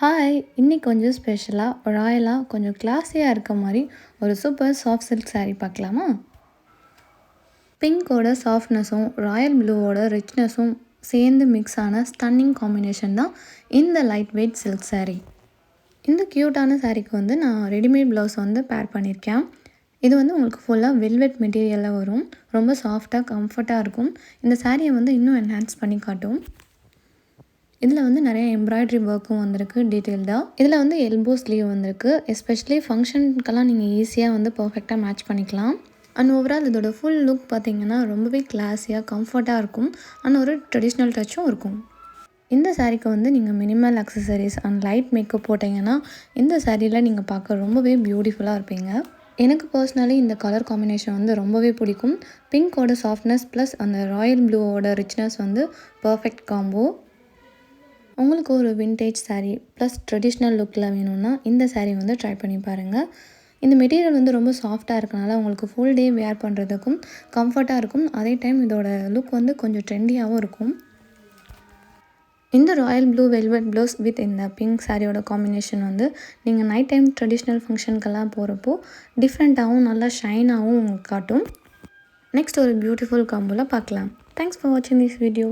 Hi! இன்னைக்கு கொஞ்சம் ஸ்பெஷலாக, ராயலாக, கொஞ்சம் கிளாஸியாக இருக்க மாரி ஒரு சூப்பர் சாஃப்ட் சில்க் சாரீ பார்க்கலாமா? பிங்கோட சாஃப்ட்னஸும், ராயல் ப்ளூவோட ரிச்னஸும் சேர்ந்து மிக்ஸ் ஆன ஸ்டன்னிங் காம்பினேஷன் தான் இந்த லைட் வெயிட் சில்க் சாரீ. இந்த க்யூட்டான சாரீக்கு வந்து நான் ரெடிமேட் ப்ளவுஸ் வந்து பேர் பண்ணியிருக்கேன். இது வந்து உங்களுக்கு ஃபுல்லாக வெல்வெட் மெட்டீரியலில் வரும். ரொம்ப சாஃப்டாக, கம்ஃபர்ட்டாக இருக்கும். இந்த சாரியை வந்து இன்னும் என்ஹான்ஸ் பண்ணி காட்டும். இதில் வந்து நிறைய எம்ப்ராய்டரி ஒர்க்கும் வந்திருக்கு டீட்டெயில்டாக. இதில் வந்து எல்போ ஸ்லீவ் வந்திருக்கு. எஸ்பெஷலி ஃபங்க்ஷனுக்கெல்லாம் நீங்கள் ஈஸியாக வந்து பர்ஃபெக்டாக மேட்ச் பண்ணிக்கலாம். அண்ட் ஓவரால் இதோட ஃபுல் லுக் பார்த்திங்கன்னா ரொம்பவே கிளாஸியாக, கம்ஃபர்ட்டாக இருக்கும். அண்ட் ஒரு ட்ரெடிஷ்னல் டச்சும் இருக்கும். இந்த சாரீக்கு வந்து நீங்கள் minimal accessories and light makeup போட்டிங்கன்னா இந்த சாரியில் நீங்கள் பார்க்க ரொம்பவே பியூட்டிஃபுல்லாக இருப்பீங்க. எனக்கு பர்சனலி இந்த கலர் காம்பினேஷன் வந்து ரொம்பவே பிடிக்கும். பிங்கோட சாஃப்ட்னஸ் ப்ளஸ் அந்த ராயல் ப்ளூவோட ரிச்னஸ் வந்து பர்ஃபெக்ட் காம்போ. உங்களுக்கு ஒரு விண்டேஜ் சாரீ ப்ளஸ் ட்ரெடிஷ்னல் லுக்கில் வேணும்னா இந்த சாரீ வந்து ட்ரை பண்ணி பாருங்கள். இந்த மெட்டீரியல் வந்து ரொம்ப சாஃப்டாக இருக்கனால உங்களுக்கு ஃபுல் டே வேர் பண்ணுறதுக்கும் கம்ஃபர்ட்டாக இருக்கும். அதே டைம் இதோட லுக் வந்து கொஞ்சம் ட்ரெண்டியாகவும் இருக்கும். இந்த Royal blue velvet blouse with இந்த பிங்க் சாரியோட காம்பினேஷன் வந்து நீங்கள் நைட் டைம் ட்ரெடிஷ்னல் ஃபங்க்ஷனுக்கெல்லாம் போகிறப்போ டிஃப்ரெண்ட்டாகவும் நல்லா ஷைனாகவும் உங்களுக்கு காட்டும். நெக்ஸ்ட் ஒரு பியூட்டிஃபுல் காம்போவில் பார்க்கலாம். தேங்க்ஸ் ஃபார் வாட்சிங் திஸ் வீடியோ.